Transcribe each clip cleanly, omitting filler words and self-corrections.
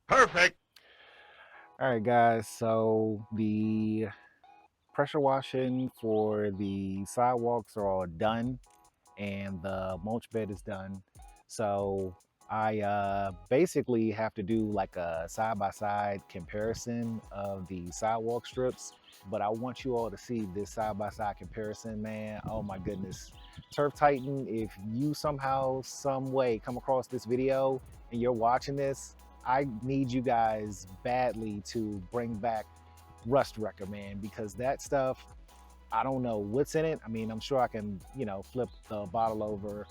Perfect. All right, guys. So the pressure washing for the sidewalks are all done, and the mulch bed is done. So I basically have to do like a side-by-side comparison of the sidewalk strips. But I want you all to see this side-by-side comparison, man. Oh my goodness. Turf Titan, if you somehow, some way come across this video and you're watching this, I need you guys badly to bring back Rust Wrecker, man, because that stuff, I don't know what's in it. I mean, I'm sure I can, flip the bottle over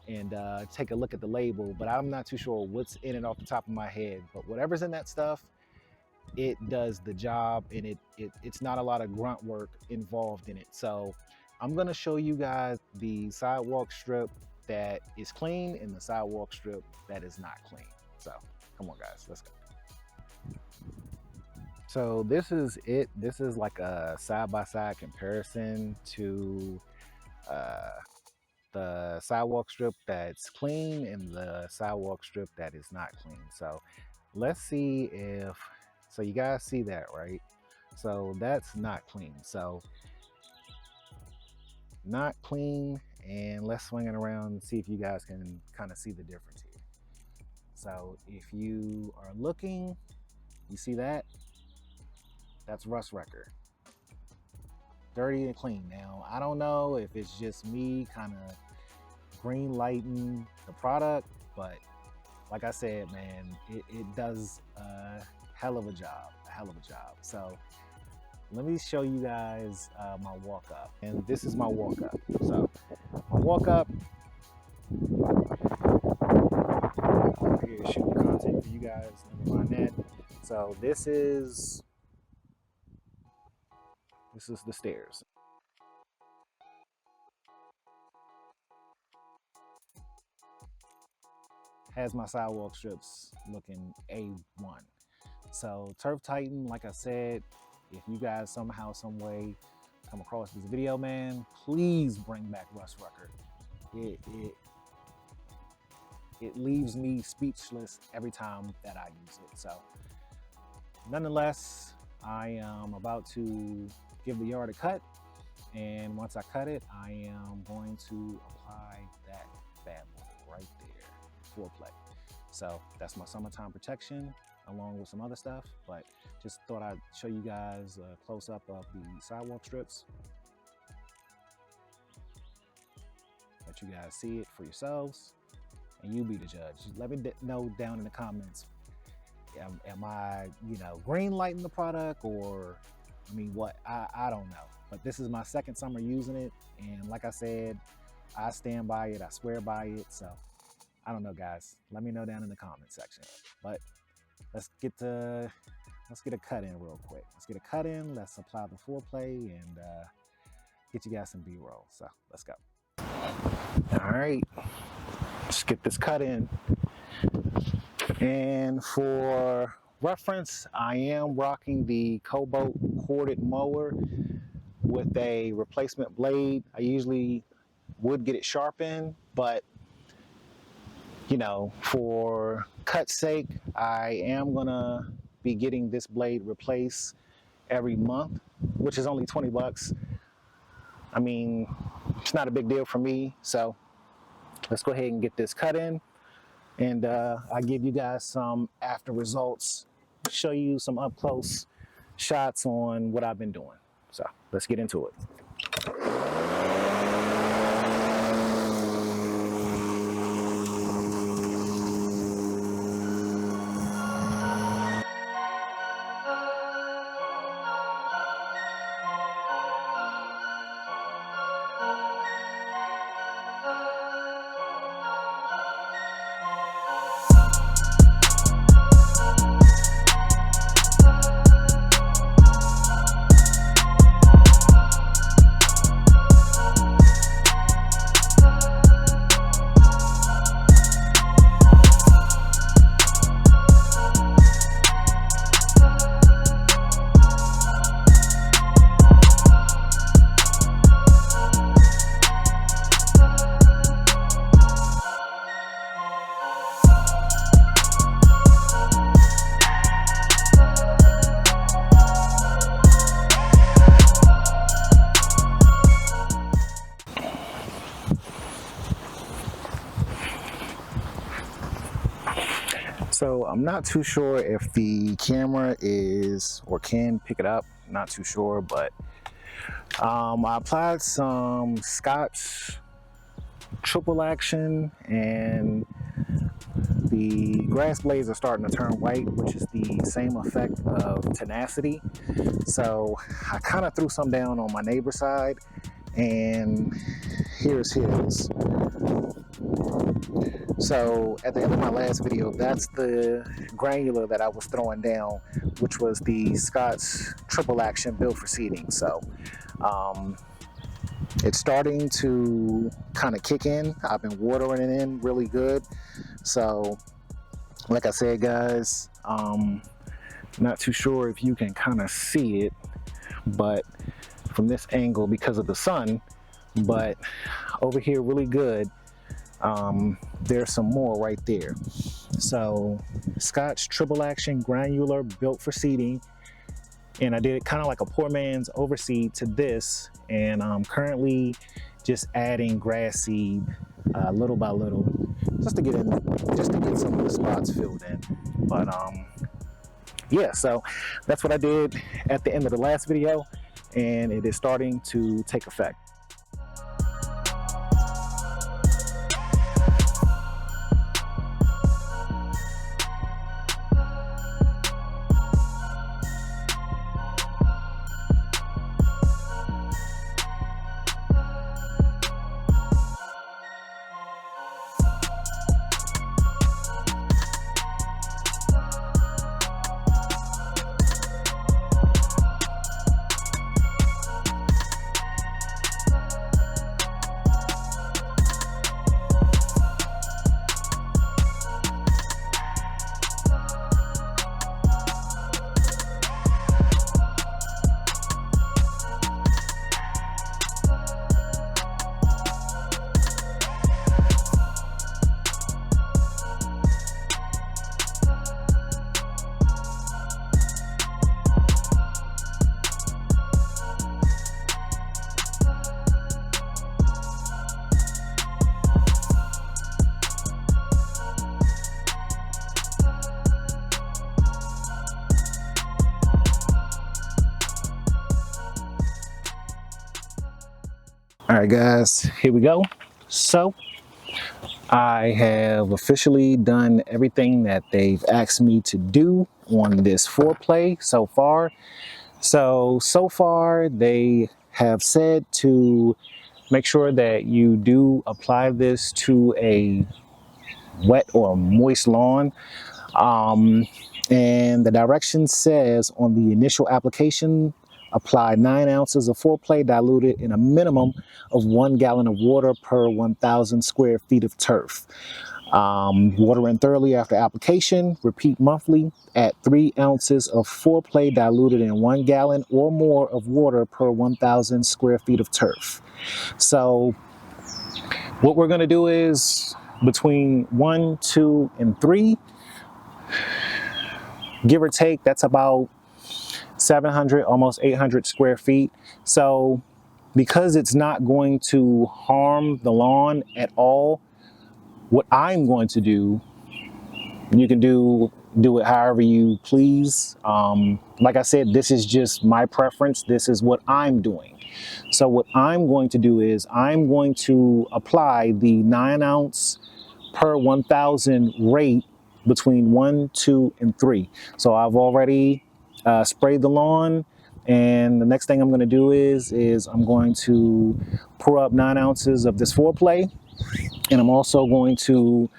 and take a look at the label, but I'm not too sure what's in it off the top of my head. But whatever's in that stuff, it does the job, and it's not a lot of grunt work involved in it. So I'm gonna show you guys the sidewalk strip that is clean and the sidewalk strip that is not clean. So come on, guys, let's go. So this is it. This is like a side-by-side comparison to uh, the sidewalk strip that's clean and the sidewalk strip that is not clean. So let's see if, so you guys see that, right? So that's not clean. So not clean, and let's swing it around and see if you guys can kind of see the difference here. So if you are looking, you see that? That's Rust Wrecker. Dirty and clean. Now, I don't know if it's just me kind of green lighting the product, but like I said, man, it does a hell of a job, So let me show you guys my walk up. And this is my walk up. So my walk up, here shooting content for you guys, never mind that. So this is the stairs. Has my sidewalk strips looking A1. So Turf Titan, like I said, if you guys somehow, some way come across this video, man, please bring back Rust Wrecker. It leaves me speechless every time that I use it. So nonetheless, I am about to give the yard a cut, and once I cut it, I am going to apply that bad boy right there, FourPlay. So that's my summertime protection along with some other stuff, but just thought I'd show you guys a close-up of the sidewalk strips. Let you guys see it for yourselves, and you be the judge. Let me know down in the comments, am I, green lighting the product, or, I mean, what? I don't know. But this is my second summer using it, and like I said, I stand by it, I swear by it, so I don't know, guys. Let me know down in the comment section. But let's get a cut in real quick. Let's apply the FourPlay and get you guys some B-roll. So let's go. All right, let's get this cut in. And for reference, I am rocking the Cobalt corded mower with a replacement blade. I usually would get it sharpened, but for cut's sake, I am gonna be getting this blade replaced every month, which is only 20 bucks. I mean, it's not a big deal for me. So let's go ahead and get this cut in, and I'll give you guys some after results, show you some up close shots on what I've been doing. So let's get into it. So I'm not too sure if the camera is or can pick it up. Not too sure, but I applied some Scotch triple action, and the grass blades are starting to turn white, which is the same effect of tenacity. So I kind of threw some down on my neighbor's side, and here's his. So at the end of my last video, that's the granular that I was throwing down, which was the Scotch triple action built for seeding. So it's starting to kind of kick in. I've been watering it in really good. So like I said, guys, not too sure if you can kind of see it, but from this angle because of the sun, but over here really good. There's some more right there. So Scotch triple action granular built for seeding, and I did it kind of like a poor man's overseed to this, and I'm currently just adding grass seed little by little, just to get some of the spots filled in. But yeah, so that's what I did at the end of the last video, and it is starting to take effect. All right, guys, here we go. So I have officially done everything that they've asked me to do on this FourPlay so far. So far they have said to make sure that you do apply this to a wet or moist lawn. And the direction says on the initial application, apply 9 ounces of FourPlay diluted in a minimum of 1 gallon of water per 1,000 square feet of turf. Water in thoroughly after application. Repeat monthly. Add 3 ounces of FourPlay diluted in 1 gallon or more of water per 1,000 square feet of turf. So what we're going to do is between 1, 2, and 3, give or take, that's about 700, almost 800 square feet. So because it's not going to harm the lawn at all, what I'm going to do, you can do it however you please. Like I said, this is just my preference. This is what I'm doing. So what I'm going to do is I'm going to apply the 9 ounce per 1,000 rate between 1, 2, and 3. So I've already sprayed the lawn, and the next thing I'm going to do is I'm going to pour up 9 ounces of this FourPlay, and I'm also going to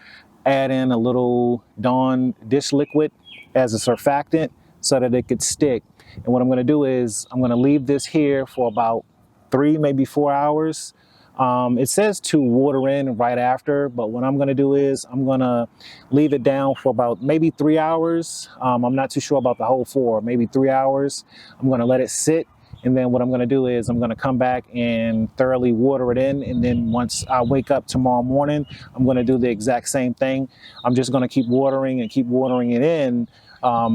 add in a little Dawn dish liquid as a surfactant so that it could stick. And what I'm going to do is I'm going to leave this here for about 3, maybe 4 hours. It says to water in right after, but what I'm going to do is I'm going to leave it down for about maybe 3 hours. I'm not too sure about the whole 4, maybe 3 hours. I'm going to let it sit, and then what I'm going to do is I'm going to come back and thoroughly water it in, and then once I wake up tomorrow morning, I'm going to do the exact same thing. I'm just going to keep watering it in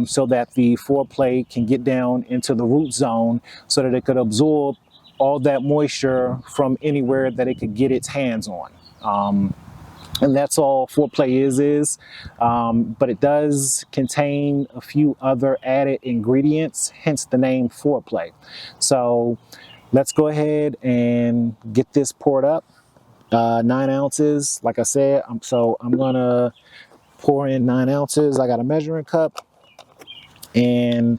so that the FourPlay can get down into the root zone so that it could absorb all that moisture from anywhere that it could get its hands on. And that's all FourPlay is. But it does contain a few other added ingredients, hence the name FourPlay. So let's go ahead and get this poured up. 9 ounces, like I said. So I'm gonna pour in 9 ounces. I got a measuring cup, and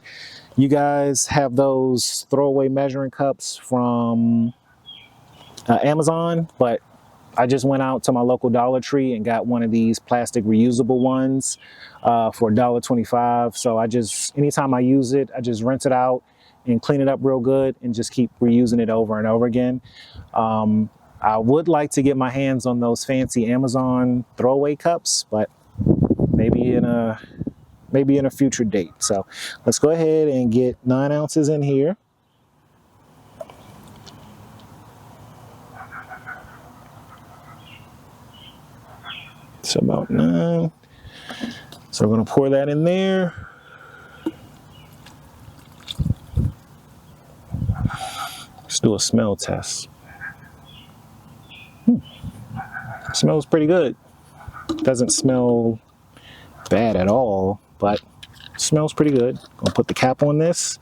you guys have those throwaway measuring cups from Amazon, but I just went out to my local Dollar Tree and got one of these plastic reusable ones for $1.25. So anytime I use it, I just rinse it out and clean it up real good and just keep reusing it over and over again. I would like to get my hands on those fancy Amazon throwaway cups, but maybe in a future date. So let's go ahead and get 9 ounces in here. So about 9. So we're going to pour that in there. Let's do a smell test. Smells pretty good. Doesn't smell bad at all, but smells pretty good. I'll put the cap on this,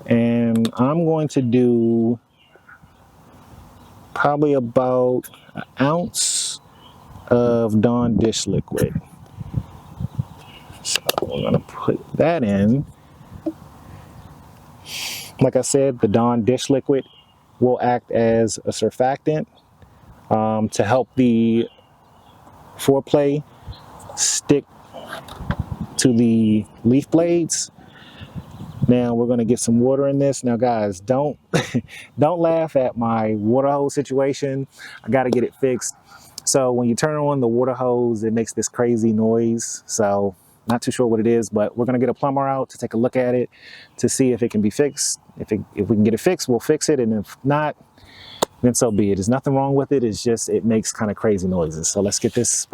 and I'm going to do probably about an ounce of Dawn dish liquid. So we're gonna put that in. Like I said, the Dawn dish liquid will act as a surfactant to help the FourPlay stick to the leaf blades. Now we're going to get some water in this. Now guys, don't laugh at my water hose situation. I got to get it fixed. So when you turn on the water hose, it makes this crazy noise. So not too sure what it is, but we're going to get a plumber out to take a look at it to see if it can be fixed. If we can get it fixed, we'll fix it, and if not, then so be it. There's nothing wrong with it. It's just it makes kind of crazy noises. So let's get this.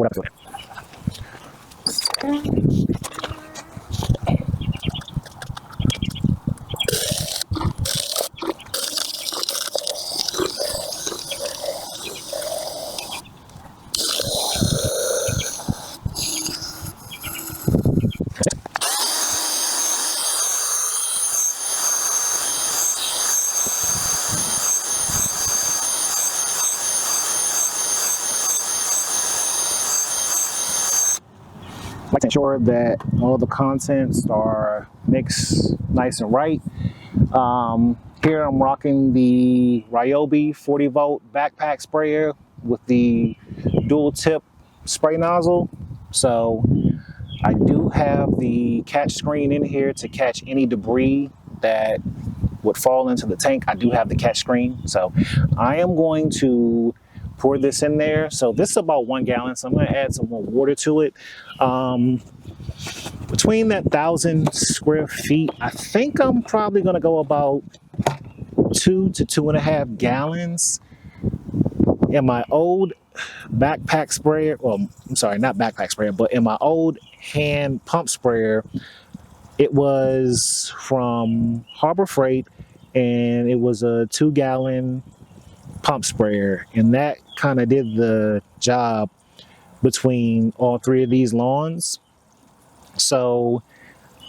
Like to ensure that all the contents are mixed nice and right. Here I'm rocking the Ryobi 40 volt backpack sprayer with the dual tip spray nozzle. So I do have the catch screen in here to catch any debris that would fall into the tank. I do have the catch screen. So I am going to pour this in there. So this is about 1 gallon. So I'm going to add some more water to it. Between that 1,000 square feet, I think I'm probably going to go about 2 to 2.5 gallons. In my old backpack sprayer, well, I'm sorry, not backpack sprayer, but in my old hand pump sprayer, it was from Harbor Freight, and it was a 2-gallon pump sprayer, and that kind of did the job between all 3 of these lawns. So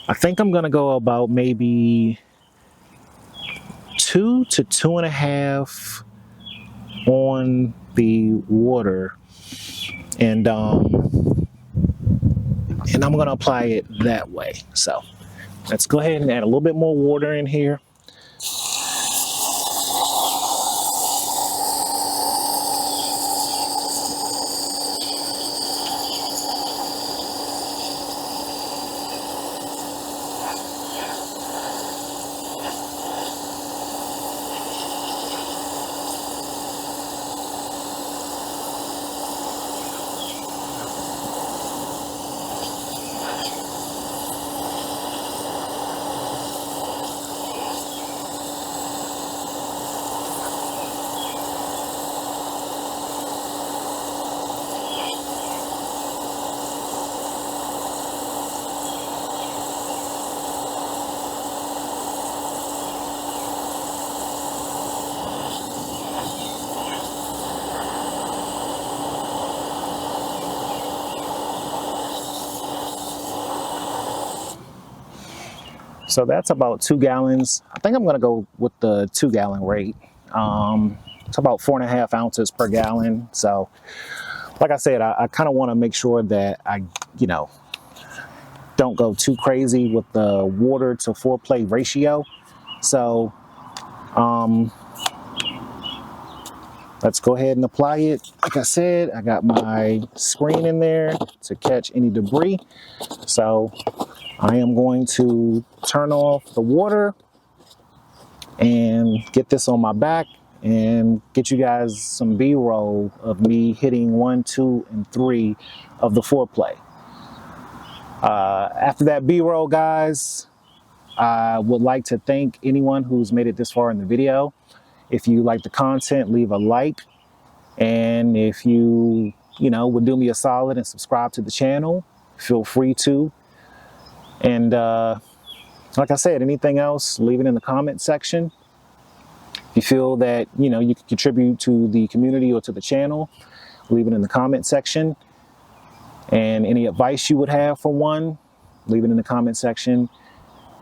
I think I'm gonna go about maybe 2 to 2.5 on the water, and I'm gonna apply it that way. So let's go ahead and add a little bit more water in here. So that's about 2 gallons. I think I'm going to go with the 2-gallon rate. It's about 4.5 ounces per gallon. So like I said, I kind of want to make sure that I, you know, don't go too crazy with the water to FourPlay ratio. So let's go ahead and apply it. Like I said, I got my screen in there to catch any debris. So I am going to turn off the water and get this on my back and get you guys some B-roll of me hitting 1, 2, and 3 of the FourPlay. After that B-roll, guys, I would like to thank anyone who's made it this far in the video. If you like the content, leave a like. And if you would do me a solid and subscribe to the channel, feel free to. And like I said, anything else, leave it in the comment section. If you feel that, you can contribute to the community or to the channel, leave it in the comment section. And any advice you would have for one, leave it in the comment section.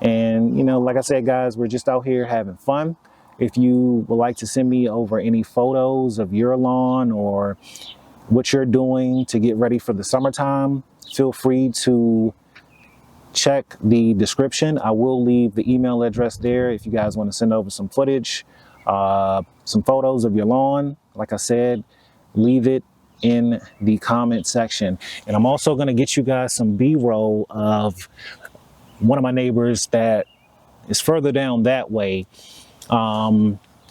And, like I said, guys, we're just out here having fun. If you would like to send me over any photos of your lawn or what you're doing to get ready for the summertime, feel free to check the description. I will leave the email address there if you guys want to send over some footage, some photos of your lawn. Like I said, leave it in the comment section. And I'm also going to get you guys some B-roll of one of my neighbors that is further down that way.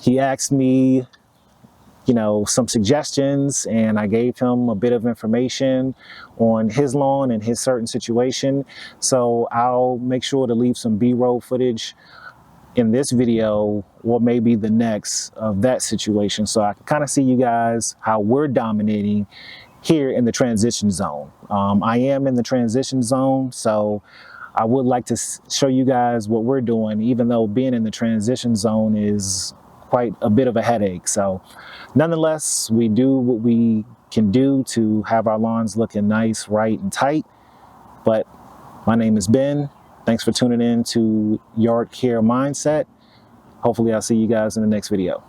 He asked me, some suggestions, and I gave him a bit of information on his lawn and his certain situation. So I'll make sure to leave some B-roll footage in this video or maybe the next of that situation, so I can kind of see you guys how we're dominating here in the transition zone. I am in the transition zone, so I would like to show you guys what we're doing, even though being in the transition zone is quite a bit of a headache. So nonetheless, we do what we can do to have our lawns looking nice, right, and tight. But my name is Ben. Thanks for tuning in to Yard Care Mindset. Hopefully I'll see you guys in the next video.